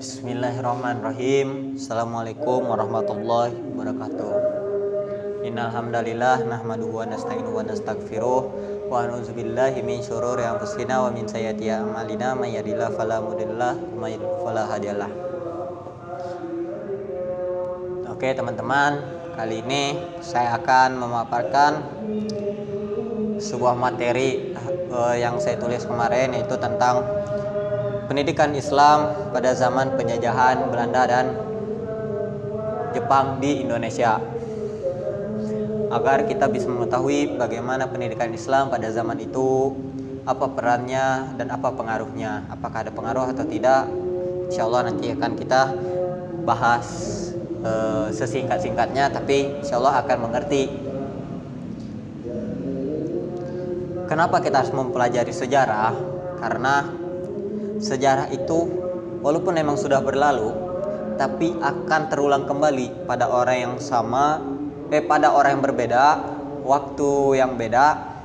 Bismillahirrahmanirrahim. Assalamualaikum warahmatullahi wabarakatuh. Innal hamdalillah nahmaduhu wa nasta'inuhu wa nastaghfiruh wa na'udzubillahi min syururi anfusina wa min sayyiati a'malina may yahdihillahu fala mudhillalah wa may yudhlil fala hadiyalah. Oke teman-teman, kali ini saya akan memaparkan sebuah materi yang saya tulis kemarin, yaitu tentang pendidikan Islam pada zaman penjajahan Belanda dan Jepang di Indonesia, agar kita bisa mengetahui bagaimana pendidikan Islam pada zaman itu, apa perannya dan apa pengaruhnya, apakah ada pengaruh atau tidak. Insya Allah nanti akan kita bahas sesingkat-singkatnya, tapi insya Allah akan mengerti. Kenapa kita harus mempelajari sejarah? Karena sejarah itu walaupun memang sudah berlalu, tapi akan terulang kembali pada orang yang sama, pada orang yang berbeda, waktu yang beda,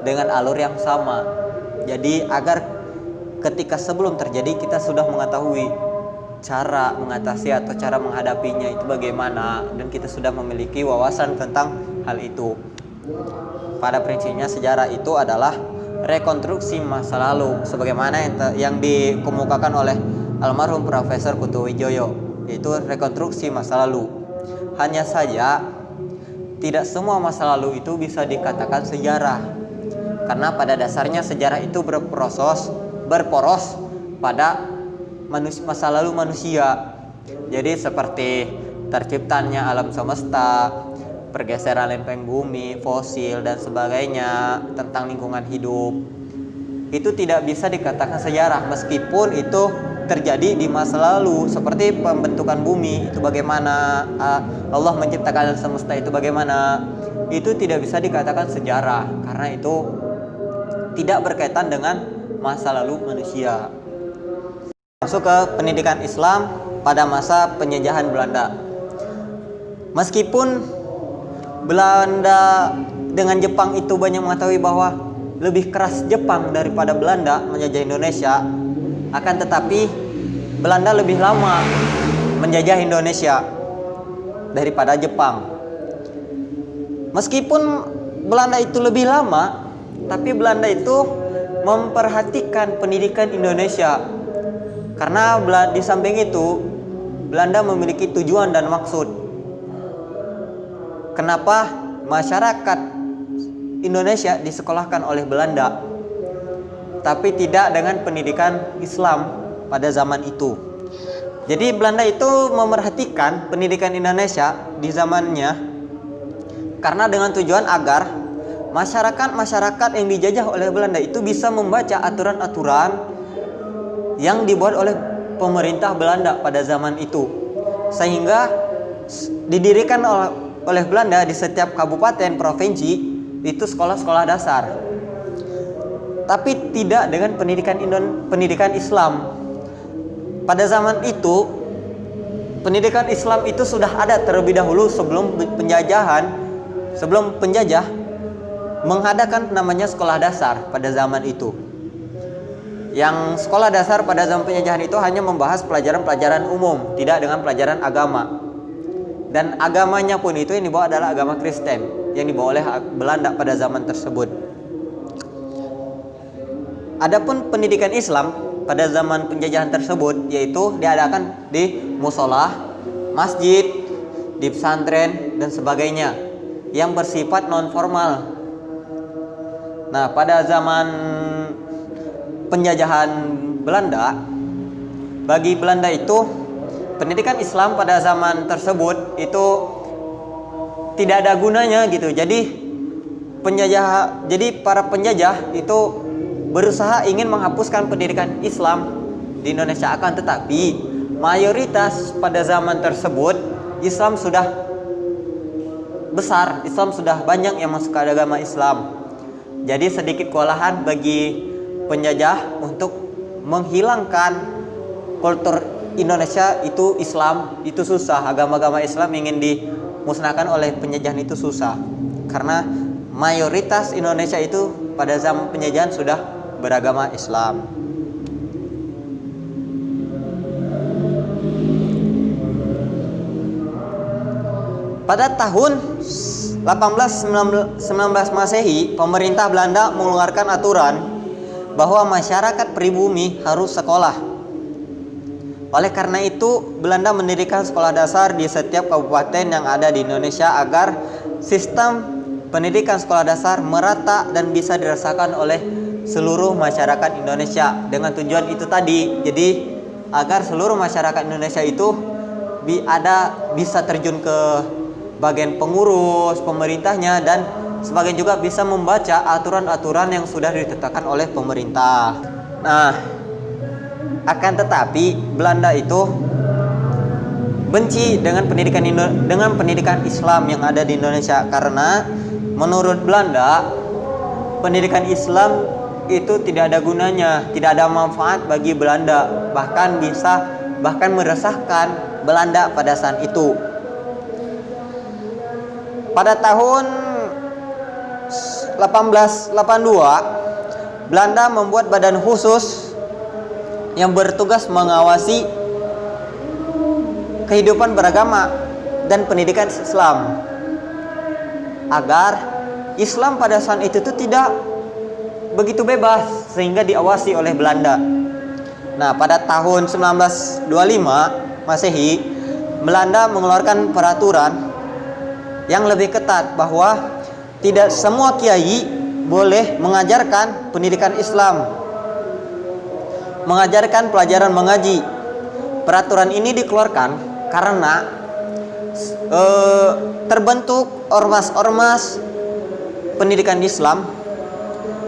dengan alur yang sama. Jadi agar ketika sebelum terjadi kita sudah mengetahui cara mengatasi atau cara menghadapinya itu bagaimana, dan kita sudah memiliki wawasan tentang hal itu. Pada prinsipnya sejarah itu adalah rekonstruksi masa lalu, sebagaimana yang dikemukakan oleh almarhum Profesor Kutuwijoyo, yaitu rekonstruksi masa lalu. Hanya saja tidak semua masa lalu itu bisa dikatakan sejarah, karena pada dasarnya sejarah itu berporos pada masa lalu manusia. Jadi seperti terciptanya alam semesta, pergeseran lempeng bumi, fosil dan sebagainya, tentang lingkungan hidup, itu tidak bisa dikatakan sejarah meskipun itu terjadi di masa lalu. Seperti pembentukan bumi itu bagaimana, Allah menciptakan alam semesta itu bagaimana, itu tidak bisa dikatakan sejarah karena itu tidak berkaitan dengan masa lalu manusia. Masuk ke pendidikan Islam pada masa penjajahan Belanda. Meskipun Belanda dengan Jepang itu banyak mengetahui bahwa lebih keras Jepang daripada Belanda menjajah Indonesia, akan tetapi Belanda lebih lama menjajah Indonesia daripada Jepang. Meskipun Belanda itu lebih lama, tapi Belanda itu memperhatikan pendidikan Indonesia, karena di samping itu Belanda memiliki tujuan dan maksud. Kenapa masyarakat Indonesia disekolahkan oleh Belanda, tapi tidak dengan pendidikan Islam pada zaman itu. Jadi Belanda itu memerhatikan pendidikan Indonesia di zamannya, karena dengan tujuan agar masyarakat yang dijajah oleh Belanda itu bisa membaca aturan-aturan yang dibuat oleh pemerintah Belanda pada zaman itu, sehingga didirikan oleh Belanda di setiap kabupaten provinsi itu sekolah-sekolah dasar, tapi tidak dengan pendidikan Islam. Pada zaman itu pendidikan Islam itu sudah ada terlebih dahulu sebelum penjajah mengadakan namanya sekolah dasar pada zaman itu. Yang sekolah dasar pada zaman penjajahan itu hanya membahas pelajaran-pelajaran umum, tidak dengan pelajaran agama. Dan agamanya pun itu yang dibawa adalah agama Kristen yang dibawa oleh Belanda pada zaman tersebut. Adapun pendidikan Islam pada zaman penjajahan tersebut yaitu diadakan di musola, masjid, di pesantren dan sebagainya yang bersifat non formal. Nah, pada zaman penjajahan Belanda, bagi Belanda itu pendidikan Islam pada zaman tersebut itu tidak ada gunanya gitu. Jadi para penjajah itu berusaha ingin menghapuskan pendidikan Islam di Indonesia, akan tetapi mayoritas pada zaman tersebut Islam sudah besar, Islam sudah banyak yang masuk ke agama Islam. Jadi sedikit kewalahan bagi penjajah untuk menghilangkan kultur Indonesia itu Islam, itu susah. Agama-agama Islam ingin dimusnahkan oleh penjajahan itu susah, karena mayoritas Indonesia itu pada zaman penjajahan sudah beragama Islam. Pada tahun 1819 Masehi, pemerintah Belanda mengeluarkan aturan bahwa masyarakat pribumi harus sekolah. Oleh karena itu, Belanda mendirikan sekolah dasar di setiap kabupaten yang ada di Indonesia agar sistem pendidikan sekolah dasar merata dan bisa dirasakan oleh seluruh masyarakat Indonesia. Dengan tujuan itu tadi, jadi agar seluruh masyarakat Indonesia itu bisa terjun ke bagian pengurus, pemerintahnya, dan sebagian juga bisa membaca aturan-aturan yang sudah ditetapkan oleh pemerintah. Nah, akan tetapi Belanda itu benci dengan pendidikan Islam yang ada di Indonesia, karena menurut Belanda pendidikan Islam itu tidak ada gunanya, tidak ada manfaat bagi Belanda, bahkan meresahkan Belanda pada saat itu. Pada tahun 1882, Belanda membuat badan khusus yang bertugas mengawasi kehidupan beragama dan pendidikan Islam, agar Islam pada saat itu tidak begitu bebas sehingga diawasi oleh Belanda. Nah, pada tahun 1925 Masehi, Belanda mengeluarkan peraturan yang lebih ketat bahwa tidak semua kiai boleh mengajarkan pendidikan Islam, mengajarkan pelajaran mengaji. Peraturan ini dikeluarkan karena terbentuk ormas-ormas pendidikan Islam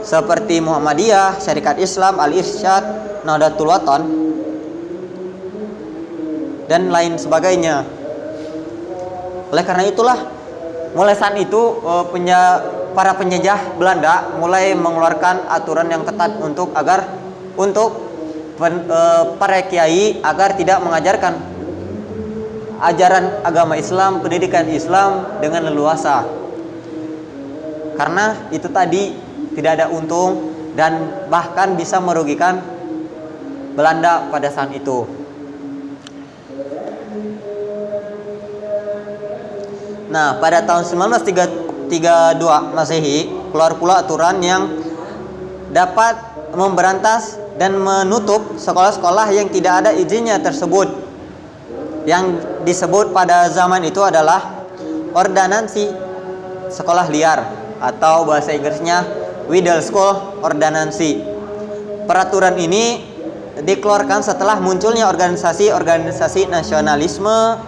seperti Muhammadiyah, Syarikat Islam, Al-Irsyad, Nahdlatul Wathon, dan lain sebagainya. Oleh karena itulah, mulai saat itu para penjajah Belanda mulai mengeluarkan aturan yang ketat untuk para kiai agar tidak mengajarkan ajaran agama Islam, pendidikan Islam dengan leluasa. Karena itu tadi tidak ada untung dan bahkan bisa merugikan Belanda pada saat itu. Nah, pada tahun 1932 Masehi keluar pula aturan yang dapat memberantas dan menutup sekolah-sekolah yang tidak ada izinnya tersebut. Yang disebut pada zaman itu adalah ordonansi sekolah liar, atau bahasa Inggrisnya Widel School Ordonansi. Peraturan ini dikeluarkan setelah munculnya organisasi-organisasi nasionalisme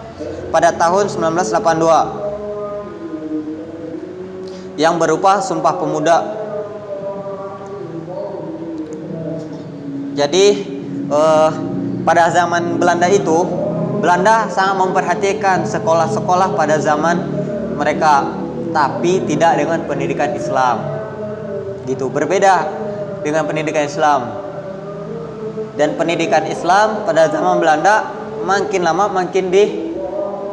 pada tahun 1982 yang berupa Sumpah Pemuda. Jadi pada zaman Belanda itu, Belanda sangat memperhatikan sekolah-sekolah pada zaman mereka, tapi tidak dengan pendidikan Islam. Gitu, berbeda dengan pendidikan Islam. Dan pendidikan Islam pada zaman Belanda makin lama makin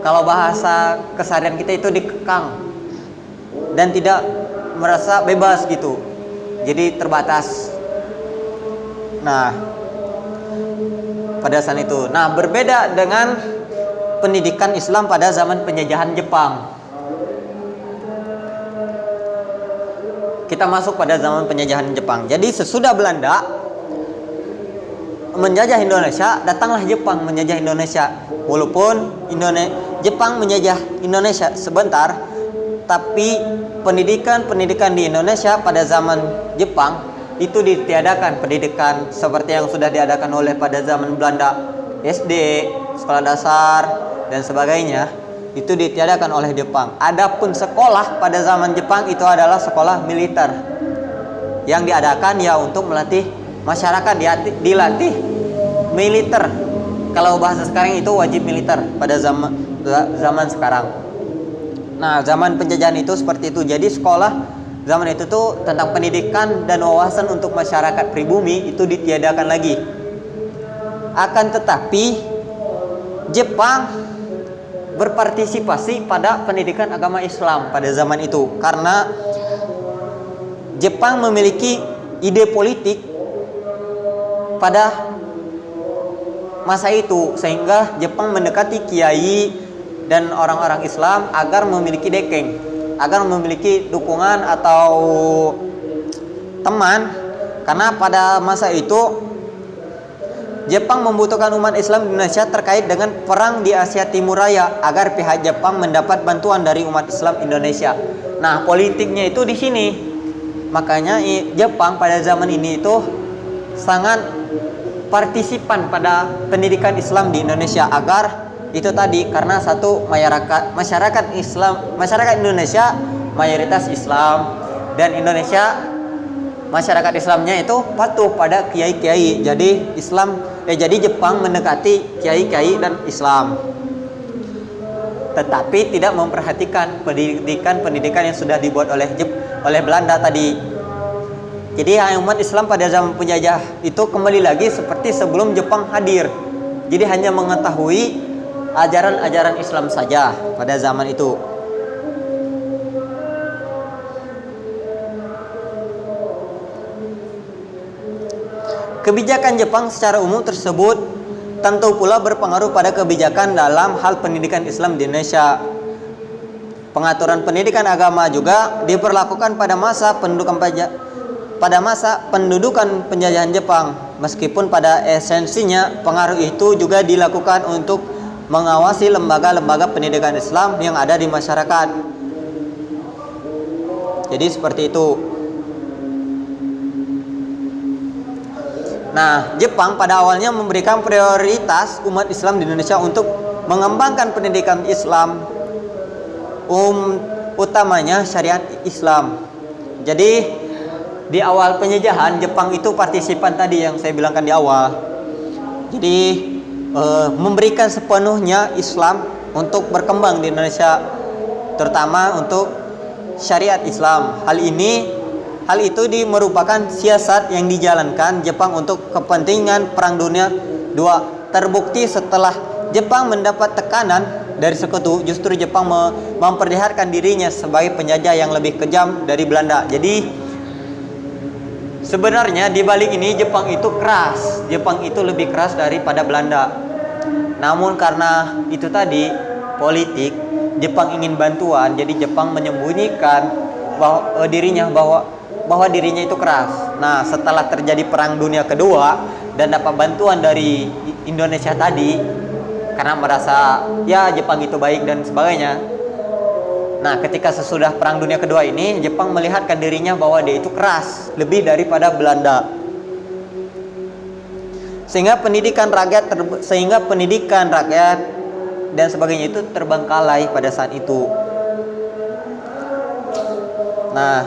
kalau bahasa keseharian kita itu dikekang dan tidak merasa bebas gitu. Jadi terbatas. Nah, pada saat itu. Nah, berbeda dengan pendidikan Islam pada zaman penjajahan Jepang. Kita masuk pada zaman penjajahan Jepang. Jadi sesudah Belanda menjajah Indonesia, datanglah Jepang menjajah Indonesia. Walaupun Jepang menjajah Indonesia sebentar, tapi pendidikan di Indonesia pada zaman Jepang itu ditiadakan. Pendidikan seperti yang sudah diadakan oleh pada zaman Belanda, SD, sekolah dasar, dan sebagainya, itu ditiadakan oleh Jepang. Adapun sekolah pada zaman Jepang itu adalah sekolah militer yang diadakan ya untuk melatih masyarakat, dilatih militer. Kalau bahasa sekarang itu wajib militer pada zaman sekarang. Nah, zaman penjajahan itu seperti itu. Jadi sekolah zaman itu tuh tentang pendidikan dan wawasan untuk masyarakat pribumi itu ditiadakan lagi. Akan tetapi Jepang berpartisipasi pada pendidikan agama Islam pada zaman itu, karena Jepang memiliki ide politik pada masa itu, sehingga Jepang mendekati kiai dan orang-orang Islam agar memiliki dekeng, agar memiliki dukungan atau teman, karena pada masa itu Jepang membutuhkan umat Islam di Indonesia terkait dengan perang di Asia Timur Raya agar pihak Jepang mendapat bantuan dari umat Islam Indonesia. Nah, politiknya itu di sini. Makanya Jepang pada zaman ini itu sangat partisipan pada pendidikan Islam di Indonesia agar itu tadi, karena satu masyarakat Indonesia mayoritas Islam, dan Indonesia masyarakat Islamnya itu patuh pada kiai-kiai. Jadi Jepang mendekati kiai-kiai dan Islam, tetapi tidak memperhatikan pendidikan yang sudah dibuat oleh Belanda tadi. Jadi umat Islam pada zaman penjajah itu kembali lagi seperti sebelum Jepang hadir. Jadi hanya mengetahui ajaran-ajaran Islam saja pada zaman itu. Kebijakan Jepang secara umum tersebut tentu pula berpengaruh pada kebijakan dalam hal pendidikan Islam di Indonesia. Pengaturan pendidikan agama juga diberlakukan pada masa pendudukan penjajahan Jepang. Meskipun pada esensinya pengaruh itu juga dilakukan untuk mengawasi lembaga-lembaga pendidikan Islam yang ada di masyarakat. Jadi seperti itu. Nah, Jepang pada awalnya memberikan prioritas umat Islam di Indonesia untuk mengembangkan pendidikan Islam, utamanya syariat Islam. Jadi di awal penjajahan Jepang itu partisipan tadi yang saya bilangkan di awal. Jadi memberikan sepenuhnya Islam untuk berkembang di Indonesia, terutama untuk syariat Islam. Hal itu merupakan siasat yang dijalankan Jepang untuk kepentingan Perang Dunia II. Terbukti setelah Jepang mendapat tekanan dari sekutu, justru Jepang memperlihatkan dirinya sebagai penjajah yang lebih kejam dari Belanda. Jadi sebenarnya di balik ini Jepang itu keras. Jepang itu lebih keras daripada Belanda. Namun karena itu tadi politik, Jepang ingin bantuan, jadi Jepang menyembunyikan bahwa dirinya itu keras. Nah, setelah terjadi Perang Dunia Kedua dan dapat bantuan dari Indonesia tadi, karena merasa ya Jepang itu baik dan sebagainya. Nah, ketika sesudah Perang Dunia Kedua ini, Jepang melihatkan dirinya bahwa dia itu keras, lebih daripada Belanda. Sehingga pendidikan rakyat dan sebagainya itu terbengkalai pada saat itu. Nah,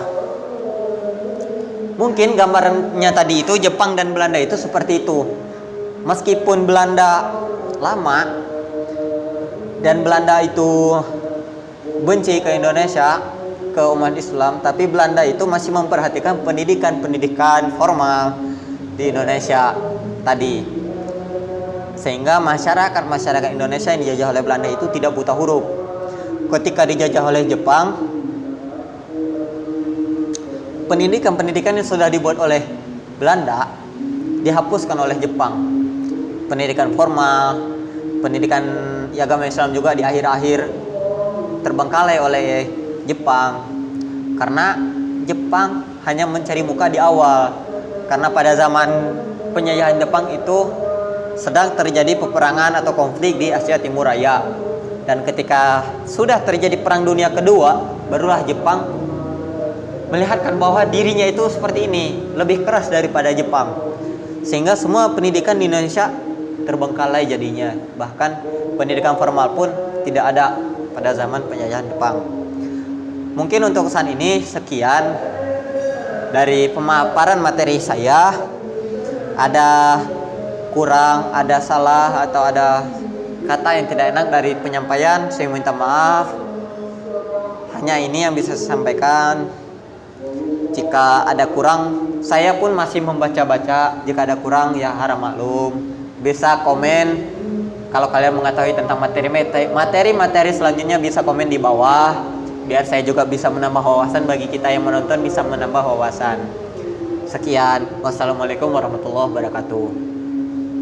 mungkin gambarannya tadi itu Jepang dan Belanda itu seperti itu. Meskipun Belanda lama dan Belanda itu benci ke Indonesia, ke umat Islam, tapi Belanda itu masih memperhatikan pendidikan formal di Indonesia tadi. Sehingga masyarakat Indonesia yang dijajah oleh Belanda itu tidak buta huruf. Ketika dijajah oleh Jepang, pendidikan yang sudah dibuat oleh Belanda dihapuskan oleh Jepang. Pendidikan formal, pendidikan agama Islam juga di akhir-akhir terbengkalai oleh Jepang. Karena Jepang hanya mencari muka di awal. Karena pada zaman penjajahan Jepang itu sedang terjadi peperangan atau konflik di Asia Timur Raya. Dan ketika sudah terjadi Perang Dunia Kedua, barulah Jepang melihatkan bahwa dirinya itu seperti ini, lebih keras daripada Jepang. Sehingga semua pendidikan di Indonesia terbengkalai jadinya. Bahkan pendidikan formal pun tidak ada pada zaman penjajahan Jepang. Mungkin untuk saat ini sekian dari pemaparan materi saya. Ada kurang, ada salah, atau ada kata yang tidak enak dari penyampaian, saya minta maaf. Hanya ini yang bisa saya sampaikan. Jika ada kurang, saya pun masih membaca-baca. Jika ada kurang, ya harap maklum. Bisa komen. Kalau kalian mengetahui tentang materi selanjutnya, bisa komen di bawah. Biar saya juga bisa menambah wawasan, bagi kita yang menonton bisa menambah wawasan. Sekian. Wassalamualaikum warahmatullahi wabarakatuh.